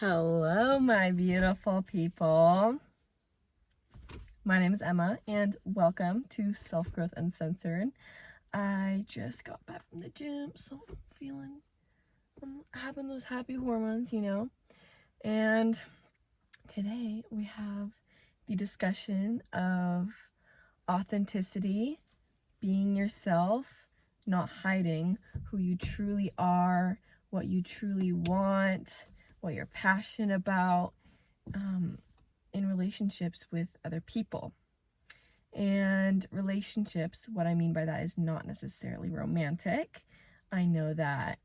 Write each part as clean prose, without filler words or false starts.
Hello, my beautiful people. My name is Emma, and welcome to Self Growth Uncensored. I just got back from the gym, so I'm having those happy hormones, And today we have the discussion of authenticity, being yourself, not hiding who you truly are, what you truly want, what you're passionate about, in relationships with other people. And relationships, what I mean by that is not necessarily romantic. I know that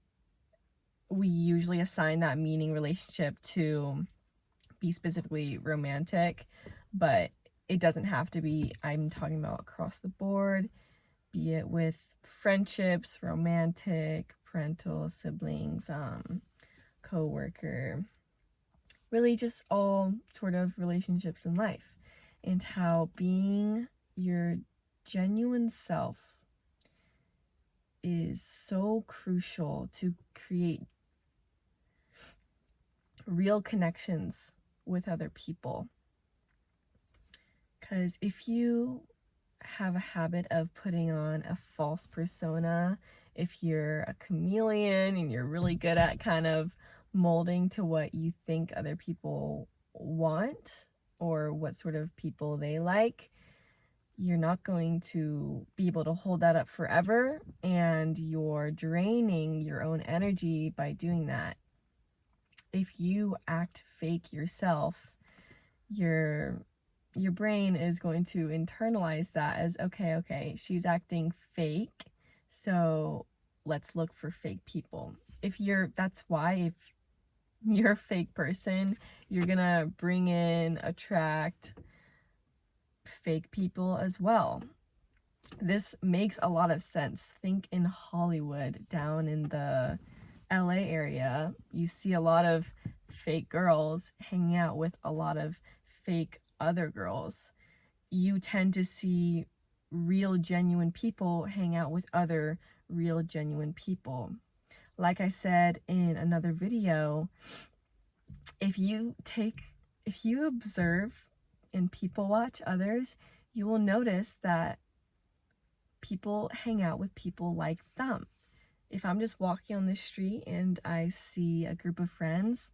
we usually assign that meaning relationship to be specifically romantic, but it doesn't have to be. I'm talking about across the board, be it with friendships, romantic, parental, siblings, co-worker, really just all sort of relationships in life, and how being your genuine self is so crucial to create real connections with other people. Because if you have a habit of putting on a false persona, if you're a chameleon and you're really good at kind of molding to what you think other people want or what sort of people they like, you're not going to be able to hold that up forever, and you're draining your own energy by doing that. If you act fake yourself, your brain is going to internalize that as okay, she's acting fake, so let's look for fake people. That's why if you're a fake person, you're gonna attract fake people as well. This makes a lot of sense. Think in Hollywood, down in the LA area, you see a lot of fake girls hanging out with a lot of fake other girls. You tend to see real, genuine people hang out with other real, genuine people. Like I said in another video, if you observe and people watch others, you will notice that people hang out with people like them. If I'm just walking on the street and I see a group of friends,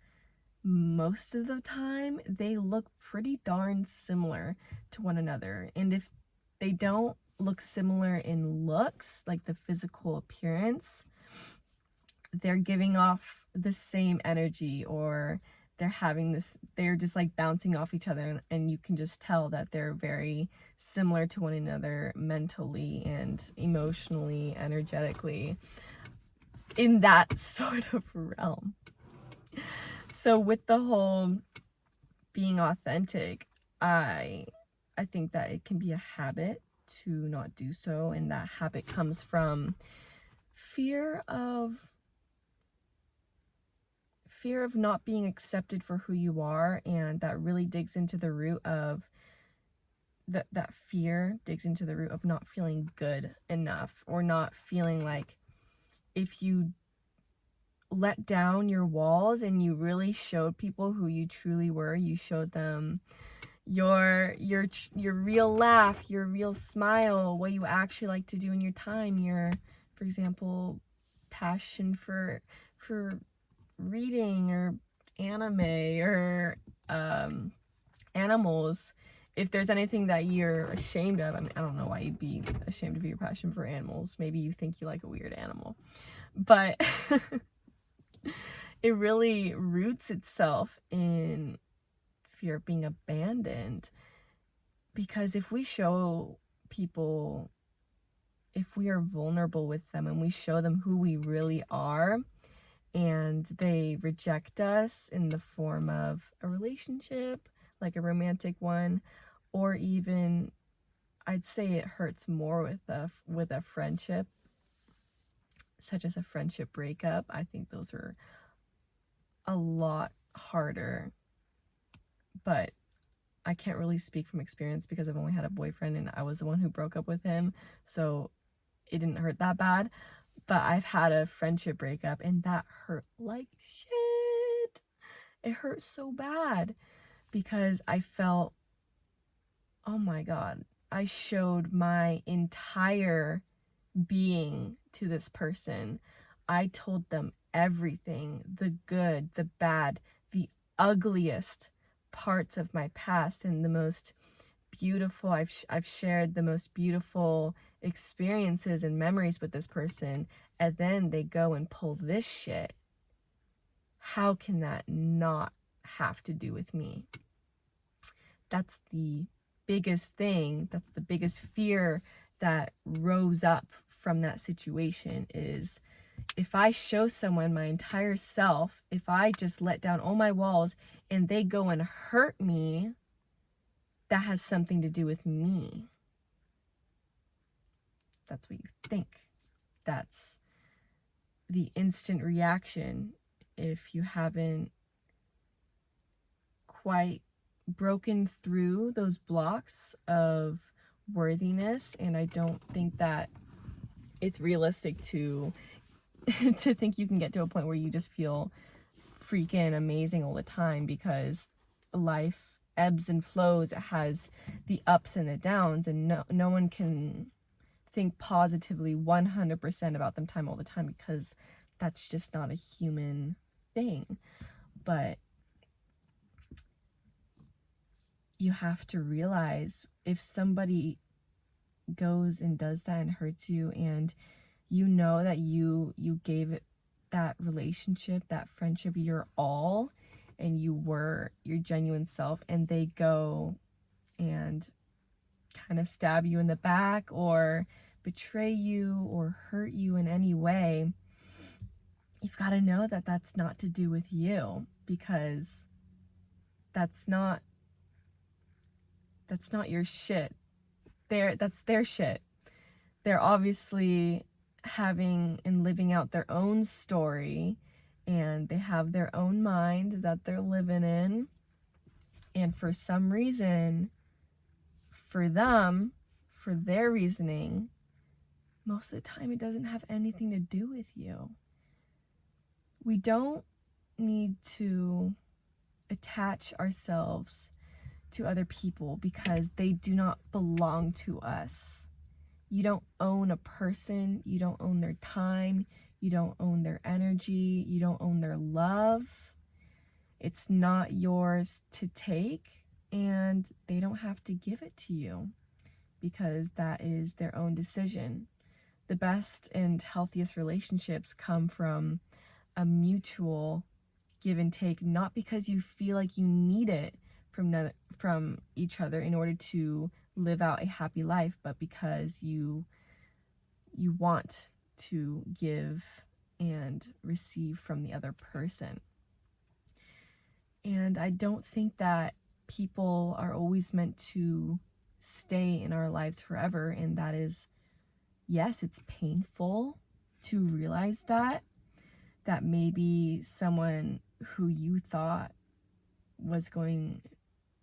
most of the time they look pretty darn similar to one another. And if they don't look similar in looks, like the physical appearance, they're giving off the same energy, or they're just like bouncing off each other, and you can just tell that they're very similar to one another mentally and emotionally, energetically, in that sort of realm. So with the whole being authentic, I think that it can be a habit to not do so, and that habit comes from fear of not being accepted for who you are, and that really digs into the root of that fear digs into the root of not feeling good enough, or not feeling like if you let down your walls and you really showed people who you truly were, you showed them your real laugh, your real smile, what you actually like to do in your time, your, for example, passion for reading or anime or animals. If there's anything that you're ashamed of, I mean, I don't know why you'd be ashamed of your passion for animals. Maybe you think you like a weird animal, but it really roots itself in fear of being abandoned. Because if we show people, if we are vulnerable with them and we show them who we really are, and they reject us in the form of a relationship, like a romantic one, or even, I'd say it hurts more with a friendship, such as a friendship breakup. I think those are a lot harder, but I can't really speak from experience because I've only had a boyfriend and I was the one who broke up with him, so it didn't hurt that bad. But I've had a friendship breakup and that hurt like shit. It hurt so bad because I felt, oh my God, I showed my entire being to this person. I told them everything, the good, the bad, the ugliest parts of my past, and the most beautiful, I've shared the most beautiful experiences and memories with this person, and then they go and pull this shit. How can that not have to do with me? That's the biggest thing, that's the biggest fear that rose up from that situation, is if I show someone my entire self, if I just let down all my walls and they go and hurt me, that has something to do with me. That's what you think. That's the instant reaction if you haven't quite broken through those blocks of worthiness. And I don't think that it's realistic to think you can get to a point where you just feel freaking amazing all the time, because life ebbs and flows. It has the ups and the downs, and no one can think positively 100% about them time all the time, because that's just not a human thing. But you have to realize, if somebody goes and does that and hurts you, and you know that you gave it, that relationship, that friendship, your all, and you were your genuine self, and they go and kind of stab you in the back or betray you or hurt you in any way, you've got to know that that's not to do with you, because that's not your shit. That's their shit. They're obviously having and living out their own story, and they have their own mind that they're living in. And for some reason, for them, for their reasoning, most of the time it doesn't have anything to do with you. We don't need to attach ourselves to other people because they do not belong to us. You don't own a person. You don't own their time. You don't own their energy. You don't own their love. It's not yours to take, and they don't have to give it to you, because that is their own decision. The best and healthiest relationships come from a mutual give and take, not because you feel like you need it from each other in order to live out a happy life, but because you want to give and receive from the other person. And I don't think that people are always meant to stay in our lives forever, and that is, yes, it's painful to realize that maybe someone who you thought was going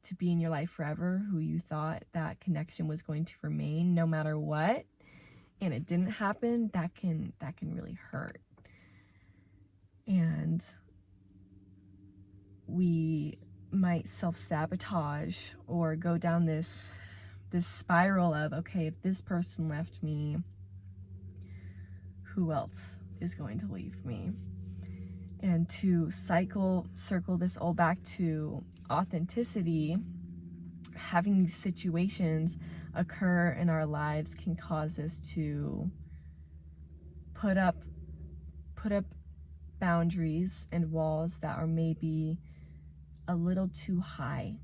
to be in your life forever, who you thought that connection was going to remain no matter what, and it didn't happen, that can really hurt. And we might self-sabotage or go down this spiral of, okay, if this person left me, who else is going to leave me? And to circle this all back to authenticity, having these situations occur in our lives can cause us to put up boundaries and walls that are maybe a little too high.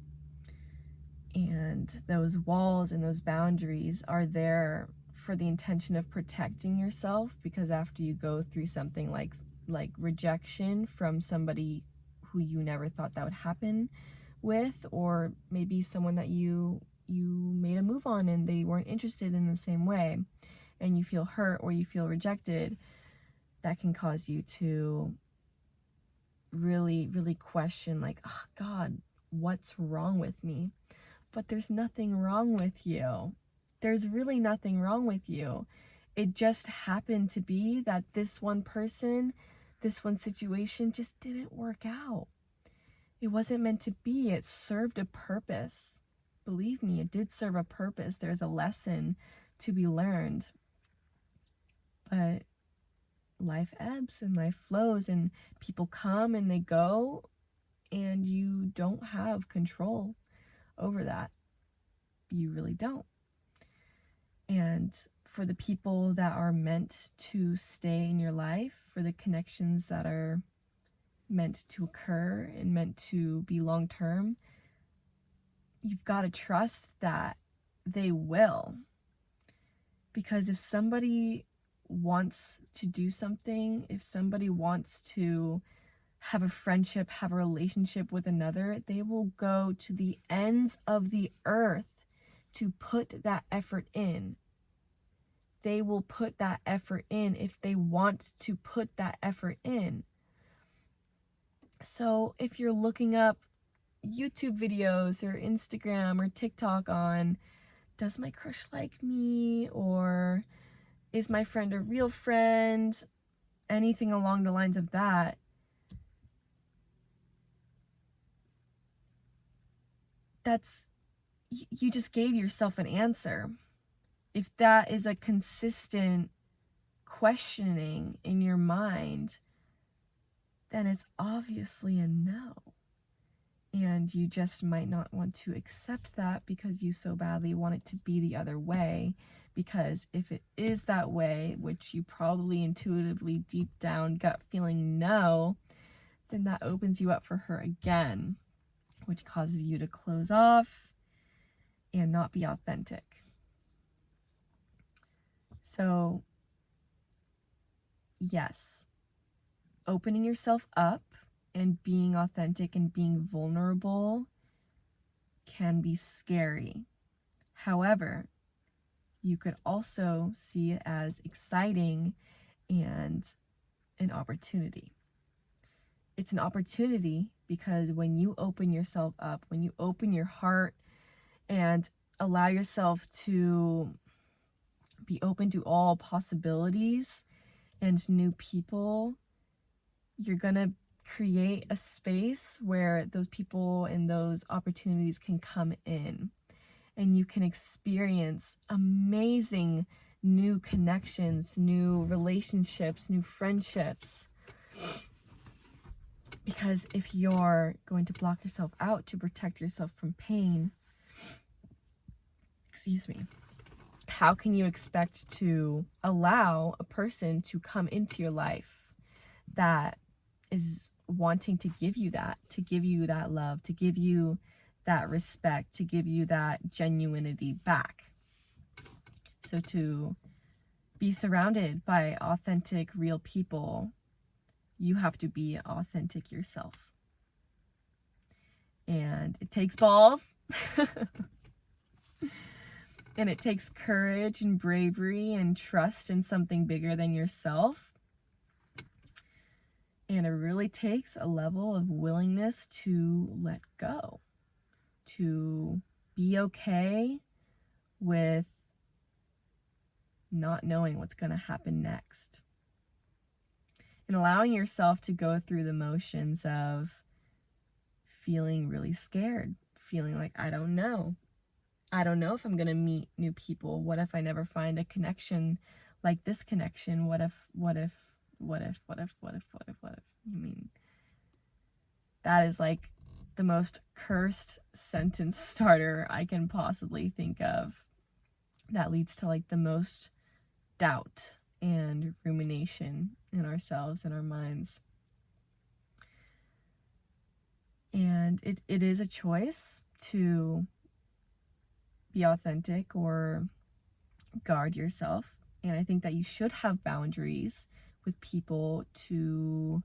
And those walls and those boundaries are there for the intention of protecting yourself, because after you go through something like rejection from somebody who you never thought that would happen with, or maybe someone that you made a move on and they weren't interested in the same way, and you feel hurt or you feel rejected, that can cause you to really, really question, like, oh God, what's wrong with me? But there's nothing wrong with you. There's really nothing wrong with you. It just happened to be that this one person, this one situation just didn't work out. It wasn't meant to be. It served a purpose. Believe me, it did serve a purpose. There's a lesson to be learned. But life ebbs and life flows, and people come and they go, and you don't have control over that. You really don't. And for the people that are meant to stay in your life, for the connections that are meant to occur and meant to be long-term, you've got to trust that they will. Because if somebody wants to do something, if somebody wants to have a friendship, have a relationship with another, they will go to the ends of the earth to put that effort in. They will put that effort in if they want to put that effort in. So if you're looking up YouTube videos or Instagram or TikTok on, does my crush like me? Or is my friend a real friend? Anything along the lines of that. You just gave yourself an answer. If that is a consistent questioning in your mind, then it's obviously a no. And you just might not want to accept that because you so badly want it to be the other way. Because if it is that way, which you probably intuitively deep down gut feeling no, then that opens you up for her again, which causes you to close off and not be authentic. So, yes, opening yourself up and being authentic and being vulnerable can be scary. However, you could also see it as exciting and an opportunity. It's an opportunity because when you open yourself up, when you open your heart and allow yourself to be open to all possibilities and new people, you're gonna create a space where those people and those opportunities can come in, and you can experience amazing new connections, new relationships, new friendships. Because if you're going to block yourself out to protect yourself from pain, how can you expect to allow a person to come into your life that is wanting to give you that love, to give you that respect, to give you that genuinity back? So to be surrounded by authentic, real people, you have to be authentic yourself. And it takes balls. And it takes courage and bravery and trust in something bigger than yourself. And it really takes a level of willingness to let go, to be okay with not knowing what's going to happen next. And allowing yourself to go through the motions of feeling really scared, feeling like, I don't know if I'm going to meet new people. What if I never find a connection like this connection? What if? I mean, that is like the most cursed sentence starter I can possibly think of. That leads to like the most doubt and rumination in ourselves and our minds. And it is a choice to be authentic or guard yourself. And I think that you should have boundaries with people to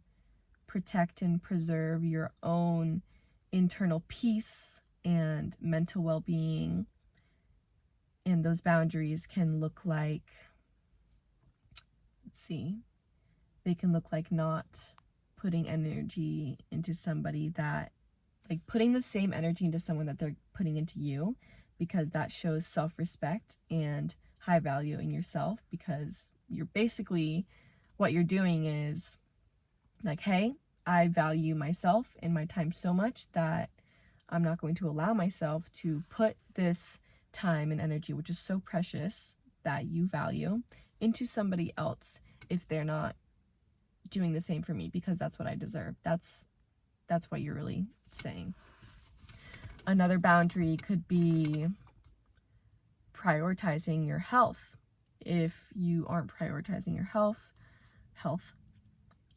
protect and preserve your own internal peace and mental well-being. And those boundaries can look like, they can look like not putting energy into somebody that, like putting the same energy into someone that they're putting into you, because that shows self-respect and high value in yourself. Because you're basically, what you're doing is like, hey, I value myself and my time so much that I'm not going to allow myself to put this time and energy, which is so precious, that you value, into somebody else if they're not doing the same for me, because that's what I deserve. That's what you're really saying. Another boundary could be prioritizing your health. If you aren't prioritizing your health,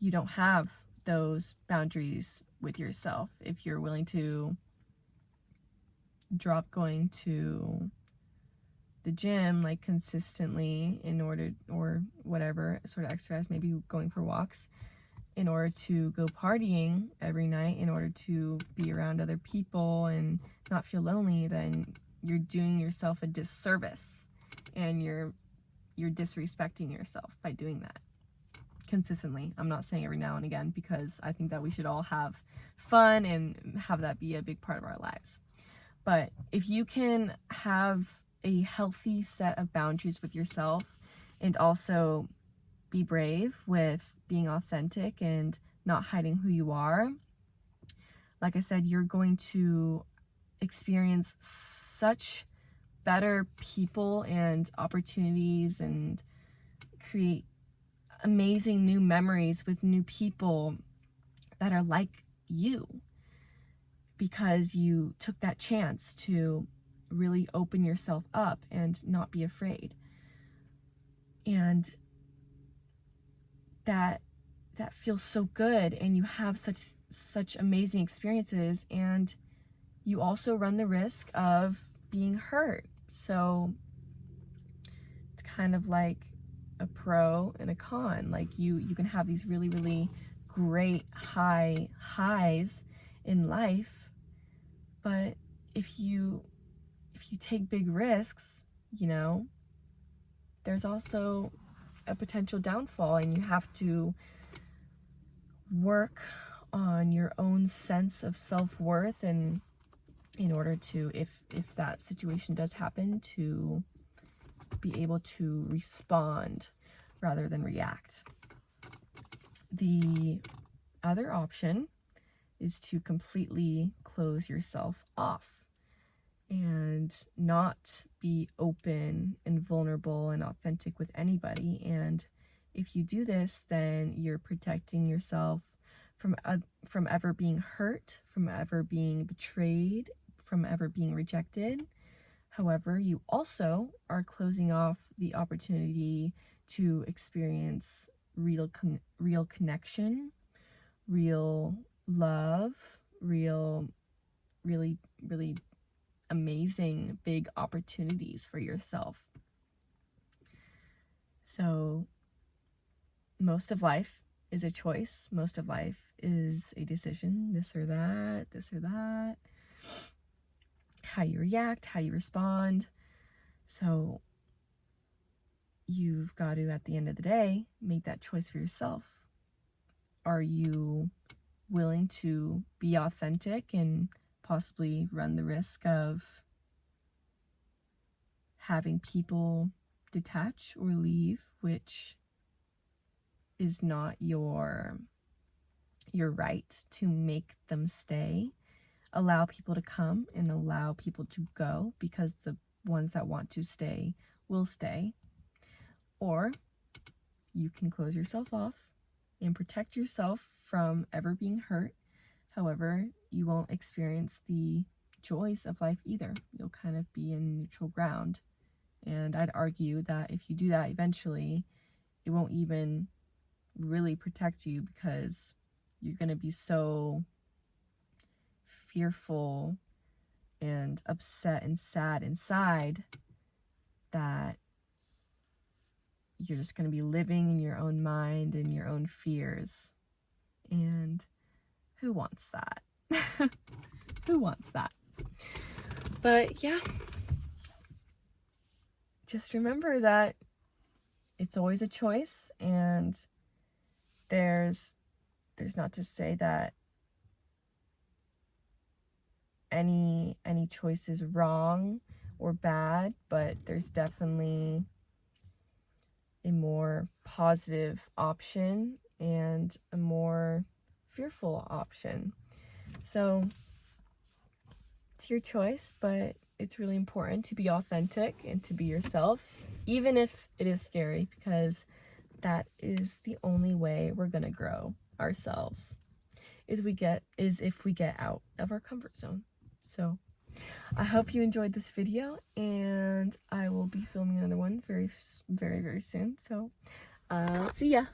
you don't have those boundaries with yourself. If you're willing to drop going to the gym like consistently in order, or whatever sort of exercise, maybe going for walks, in order to go partying every night, in order to be around other people and not feel lonely, then you're doing yourself a disservice, and you're disrespecting yourself by doing that consistently. I'm not saying every now and again, because I think that we should all have fun and have that be a big part of our lives. But if you can have a healthy set of boundaries with yourself, and also be brave with being authentic and not hiding who you are, like I said, you're going to experience such better people and opportunities, and create amazing new memories with new people that are like you, because you took that chance to really open yourself up and not be afraid. And that feels so good, and you have such amazing experiences, and you also run the risk of being hurt. So it's kind of like a pro and a con. Like you can have these really, really great highs in life, but if you take big risks, there's also a potential downfall, and you have to work on your own sense of self-worth, and in order to, if that situation does happen, to be able to respond rather than react. The other option is to completely close yourself off and not be open and vulnerable and authentic with anybody. And if you do this, then you're protecting yourself from ever being hurt, from ever being betrayed, from ever being rejected. However, you also are closing off the opportunity to experience real connection, real love, real, really, really amazing big opportunities for yourself. So most of life is a choice. Most of life is a decision, this or that, how you react, how you respond. So you've got to, at the end of the day, make that choice for yourself. Are you willing to be authentic and possibly run the risk of having people detach or leave, which is not your right to make them stay? Allow people to come and allow people to go, because the ones that want to stay will stay. Or you can close yourself off and protect yourself from ever being hurt. However, you won't experience the joys of life either. You'll kind of be in neutral ground. And I'd argue that if you do that, eventually it won't even really protect you, because you're going to be so fearful and upset and sad inside that you're just going to be living in your own mind and your own fears. And who wants that? Who wants that? But yeah, just remember that it's always a choice, and there's not to say that any choice is wrong or bad, but there's definitely a more positive option and a more fearful option. So it's your choice, but it's really important to be authentic and to be yourself, even if it is scary, because that is the only way we're gonna grow ourselves, is if we get out of our comfort zone. So I hope you enjoyed this video, and I will be filming another one very, very, very soon. So see ya.